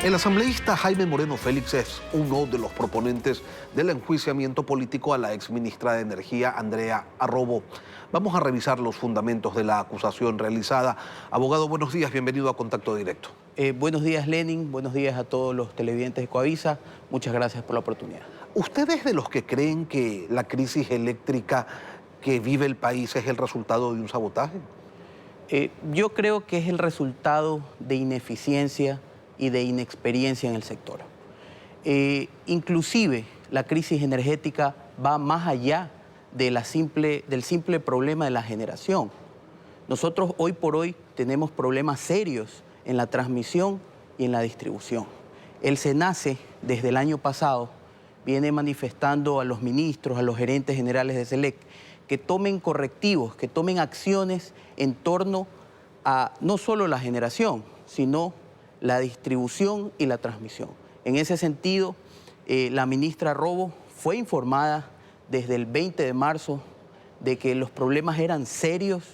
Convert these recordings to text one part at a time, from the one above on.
El asambleísta Jaime Moreno Félix es uno de los proponentes del enjuiciamiento político a la exministra de Energía, Andrea Arrobo. Vamos a revisar los fundamentos de la acusación realizada. Abogado, buenos días, bienvenido a Contacto Directo. Buenos días, Lenin, buenos días a todos los televidentes de Coavisa. Muchas gracias por la oportunidad. ¿Usted es de los que creen que la crisis eléctrica que vive el país es el resultado de un sabotaje? Yo creo que es el resultado de ineficiencia y de inexperiencia en el sector. Inclusive la crisis energética va más allá de del simple problema de la generación. Nosotros hoy por hoy tenemos problemas serios en la transmisión y en la distribución. El SENACE, desde el año pasado, viene manifestando a los ministros, a los gerentes generales de SELEC, que tomen correctivos, que tomen acciones en torno a no solo la generación, sino la distribución y la transmisión. En ese sentido, la ministra Arrobo fue informada desde el 20 de marzo de que los problemas eran serios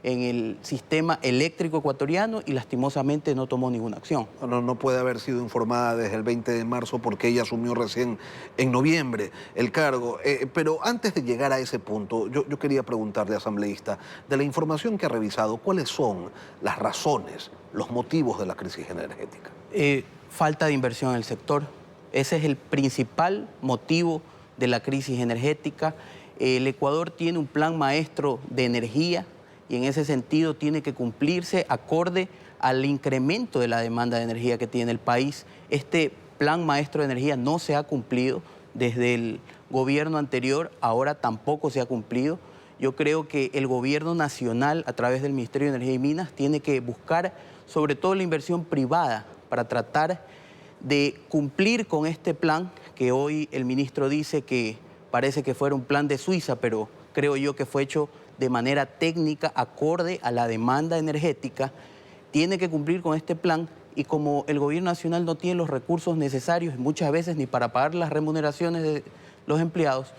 en el sistema eléctrico ecuatoriano y lastimosamente no tomó ninguna acción. No puede haber sido informada desde el 20 de marzo porque ella asumió recién en noviembre el cargo. Pero antes de llegar a ese punto, yo quería preguntarle, asambleísta, de la información que ha revisado, ¿cuáles son las razones, los motivos de la crisis energética? Falta de inversión en el sector. Ese es el principal motivo de la crisis energética. El Ecuador tiene un plan maestro de energía y en ese sentido tiene que cumplirse acorde al incremento de la demanda de energía que tiene el país. Este plan maestro de energía no se ha cumplido desde el gobierno anterior, ahora tampoco se ha cumplido. Yo creo que el gobierno nacional, a través del Ministerio de Energía y Minas, tiene que buscar sobre todo la inversión privada para tratar de cumplir con este plan que hoy el ministro dice que parece que fuera un plan de Suiza, pero creo yo que fue hecho de manera técnica, acorde a la demanda energética. Tiene que cumplir con este plan y como el gobierno nacional no tiene los recursos necesarios, muchas veces ni para pagar las remuneraciones de los empleados,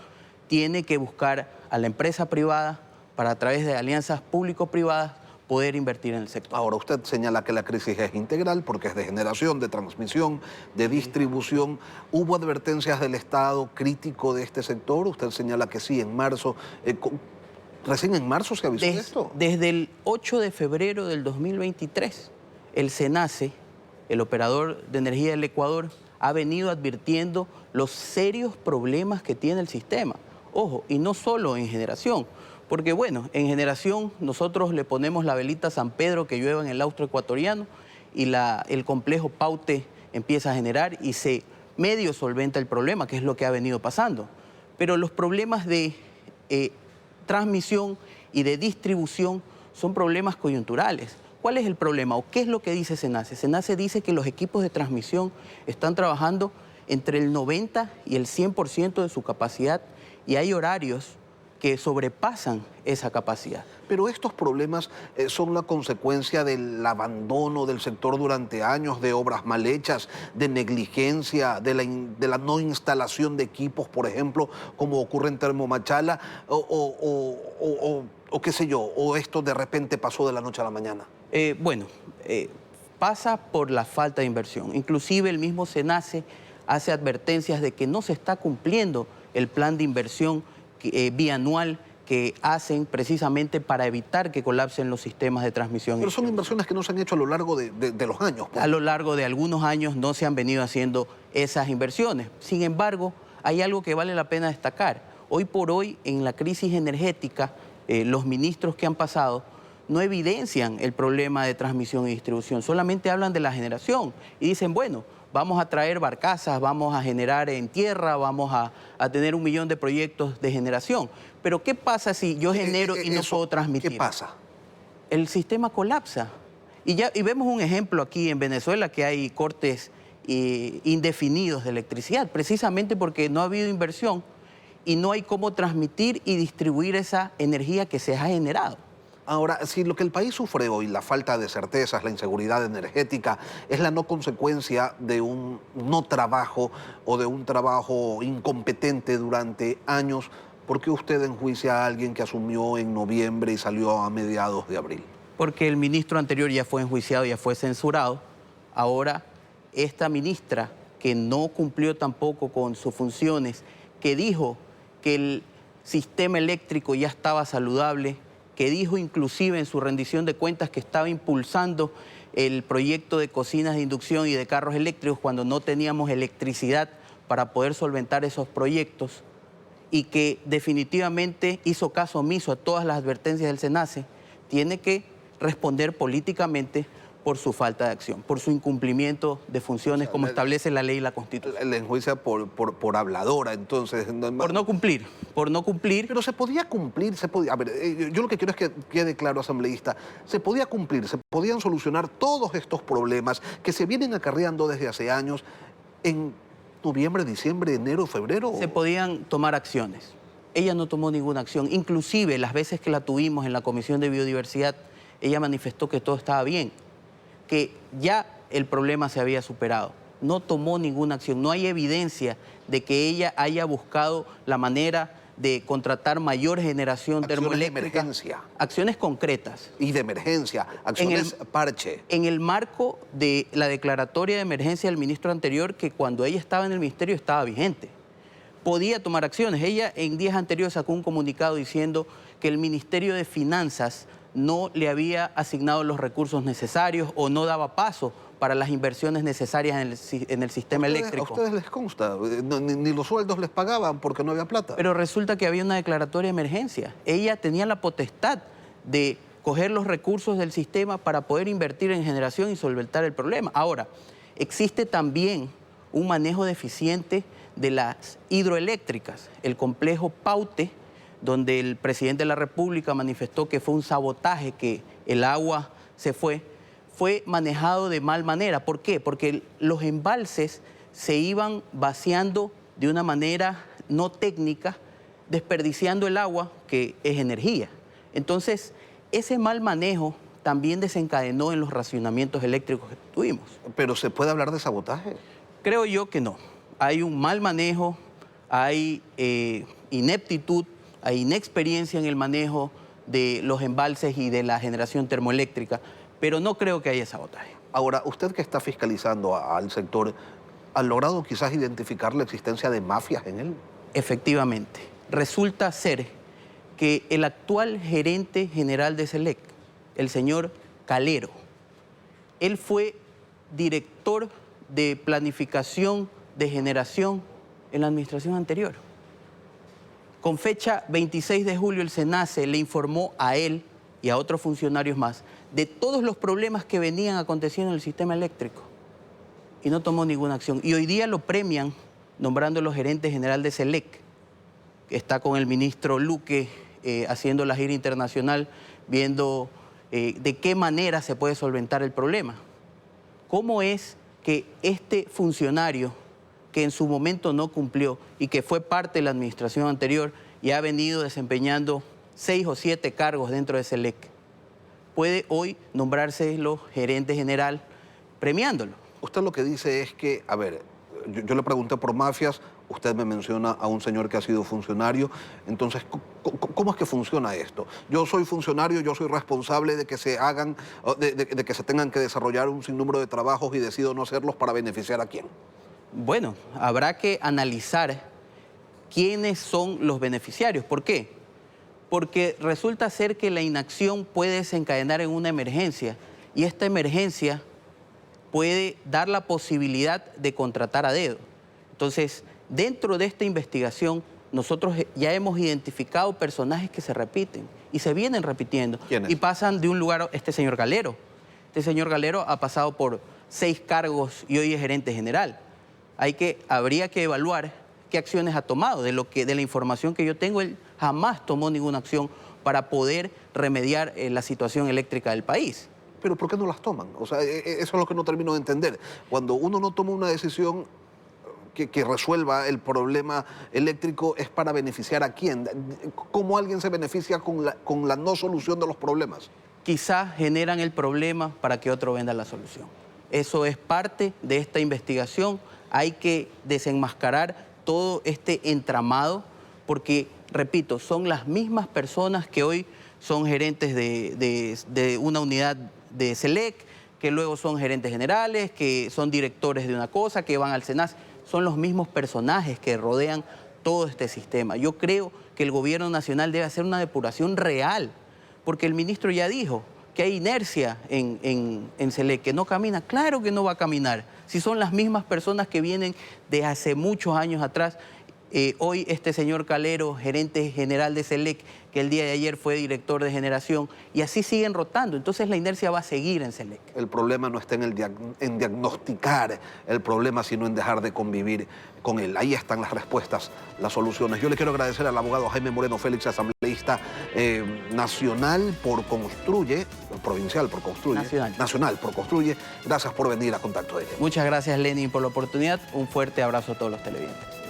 tiene que buscar a la empresa privada para a través de alianzas público-privadas poder invertir en el sector. Ahora, usted señala que la crisis es integral porque es de generación, de transmisión, de distribución. ¿Hubo advertencias del Estado crítico de este sector? Usted señala que sí, en marzo. ¿Recién en marzo se avisó de esto? Desde el 8 de febrero del 2023, el SENACE, el operador de energía del Ecuador, ha venido advirtiendo los serios problemas que tiene el sistema. Ojo, y no solo en generación, porque bueno, en generación nosotros le ponemos la velita a San Pedro que llueva en el austro ecuatoriano y el complejo Paute empieza a generar y se medio solventa el problema, que es lo que ha venido pasando. Pero los problemas de transmisión y de distribución son problemas coyunturales. ¿Cuál es el problema o qué es lo que dice SENACE? SENACE dice que los equipos de transmisión están trabajando entre el 90 y el 100% de su capacidad y hay horarios que sobrepasan esa capacidad. Pero estos problemas son la consecuencia del abandono del sector durante años, de obras mal hechas, de negligencia, de la no instalación de equipos, por ejemplo, como ocurre en Termomachala, o qué sé yo, o esto de repente pasó de la noche a la mañana. Pasa por la falta de inversión. Inclusive el mismo SENACE hace advertencias de que no se está cumpliendo el plan de inversión bianual que hacen precisamente para evitar que colapsen los sistemas de transmisión. Pero son inversiones que no se han hecho a lo largo de los años. A lo largo de algunos años no se han venido haciendo esas inversiones. Sin embargo, hay algo que vale la pena destacar. Hoy por hoy, en la crisis energética, los ministros que han pasado no evidencian el problema de transmisión y distribución, solamente hablan de la generación y dicen, bueno, vamos a traer barcazas, vamos a generar en tierra, vamos a tener 1 millón de proyectos de generación. Pero ¿qué pasa si yo genero y no puedo transmitir? ¿Qué pasa? El sistema colapsa. Y vemos un ejemplo aquí en Venezuela que hay cortes indefinidos de electricidad, precisamente porque no ha habido inversión y no hay cómo transmitir y distribuir esa energía que se ha generado. Ahora, si lo que el país sufre hoy, la falta de certezas, la inseguridad energética, es la no consecuencia de un no trabajo o de un trabajo incompetente durante años, ¿por qué usted enjuicia a alguien que asumió en noviembre y salió a mediados de abril? Porque el ministro anterior ya fue enjuiciado, ya fue censurado. Ahora esta ministra, que no cumplió tampoco con sus funciones, que dijo que el sistema eléctrico ya estaba saludable, que dijo inclusive en su rendición de cuentas que estaba impulsando el proyecto de cocinas de inducción y de carros eléctricos cuando no teníamos electricidad para poder solventar esos proyectos, y que definitivamente hizo caso omiso a todas las advertencias del SENACE, tiene que responder políticamente por su falta de acción, por su incumplimiento de funciones como establece la ley y la Constitución. La enjuicia por habladora, entonces. Por no cumplir, por no cumplir. Pero se podía cumplir, a ver, yo lo que quiero es que quede claro, asambleísta, se podía cumplir, se podían solucionar todos estos problemas que se vienen acarreando desde hace años en noviembre, diciembre, enero, febrero. Se podían tomar acciones. Ella no tomó ninguna acción. Inclusive las veces que la tuvimos en la Comisión de Biodiversidad, ella manifestó que todo estaba bien, que ya el problema se había superado. No tomó ninguna acción. No hay evidencia de que ella haya buscado la manera de contratar mayor generación termoeléctrica. Acciones de emergencia. Acciones concretas. Y de emergencia, acciones parche. En el marco de la declaratoria de emergencia del ministro anterior, que cuando ella estaba en el ministerio estaba vigente. Podía tomar acciones. Ella en días anteriores sacó un comunicado diciendo que el Ministerio de Finanzas no le había asignado los recursos necesarios o no daba paso para las inversiones necesarias en el sistema eléctrico. A ustedes les consta, ni los sueldos les pagaban porque no había plata. Pero resulta que había una declaratoria de emergencia. Ella tenía la potestad de coger los recursos del sistema para poder invertir en generación y solventar el problema. Ahora, existe también un manejo deficiente de las hidroeléctricas. El complejo Paute, donde el presidente de la República manifestó que fue un sabotaje, que el agua se fue manejado de mal manera. ¿Por qué? Porque los embalses se iban vaciando de una manera no técnica, desperdiciando el agua, que es energía. Entonces, ese mal manejo también desencadenó en los racionamientos eléctricos que tuvimos. ¿Pero se puede hablar de sabotaje? Creo yo que no. Hay un mal manejo, hay ineptitud, hay inexperiencia en el manejo de los embalses y de la generación termoeléctrica, pero no creo que haya sabotaje. Ahora, usted que está fiscalizando al sector, ¿ha logrado quizás identificar la existencia de mafias en él? Efectivamente. Resulta ser que el actual gerente general de SELEC, el señor Calero, él fue director de planificación de generación en la administración anterior. Con fecha 26 de julio, el SENACE le informó a él y a otros funcionarios más de todos los problemas que venían aconteciendo en el sistema eléctrico y no tomó ninguna acción. Y hoy día lo premian nombrándolo gerente general de SELEC, que está con el ministro Luque haciendo la gira internacional, viendo de qué manera se puede solventar el problema. ¿Cómo es que este funcionario, que en su momento no cumplió y que fue parte de la administración anterior y ha venido desempeñando 6 o 7 cargos dentro de SELEC, puede hoy nombrarse gerente general premiándolo? Usted lo que dice es que, a ver, yo le pregunté por mafias, usted me menciona a un señor que ha sido funcionario, entonces, ¿cómo es que funciona esto? Yo soy funcionario, yo soy responsable de que se hagan, de que se tengan que desarrollar un sinnúmero de trabajos y decido no hacerlos para beneficiar a quién. Bueno, habrá que analizar quiénes son los beneficiarios. ¿Por qué? Porque resulta ser que la inacción puede desencadenar en una emergencia y esta emergencia puede dar la posibilidad de contratar a dedo. Entonces, dentro de esta investigación, nosotros ya hemos identificado personajes que se repiten y se vienen repitiendo. ¿Quiénes? Y pasan de un lugar, este señor Calero. Este señor Calero ha pasado por 6 cargos y hoy es gerente general. Habría que evaluar qué acciones ha tomado. De la información que yo tengo, él jamás tomó ninguna acción para poder remediar la situación eléctrica del país. ¿Pero por qué no las toman? O sea, eso es lo que no termino de entender. Cuando uno no toma una decisión que resuelva el problema eléctrico, ¿es para beneficiar a quién? ¿Cómo alguien se beneficia con la no solución de los problemas? Quizás generan el problema para que otro venda la solución. Eso es parte de esta investigación. Hay que desenmascarar todo este entramado porque, repito, son las mismas personas que hoy son gerentes de una unidad de SELEC, que luego son gerentes generales, que son directores de una cosa, que van al SENACE. Son los mismos personajes que rodean todo este sistema. Yo creo que el gobierno nacional debe hacer una depuración real, porque el ministro ya dijo que hay inercia en SELEC, que no camina. Claro que no va a caminar, si son las mismas personas que vienen de hace muchos años atrás. Hoy este señor Calero, gerente general de SELEC, que el día de ayer fue director de generación, y así siguen rotando. Entonces la inercia va a seguir en SELEC. El problema no está en diagnosticar el problema, sino en dejar de convivir con él. Ahí están las respuestas, las soluciones. Yo le quiero agradecer al abogado Jaime Moreno Félix, asambleísta nacional por Construye, provincial por Construye, nacional por Construye. Gracias por venir a Contacto de Gente. Muchas gracias, Lenin, por la oportunidad. Un fuerte abrazo a todos los televidentes.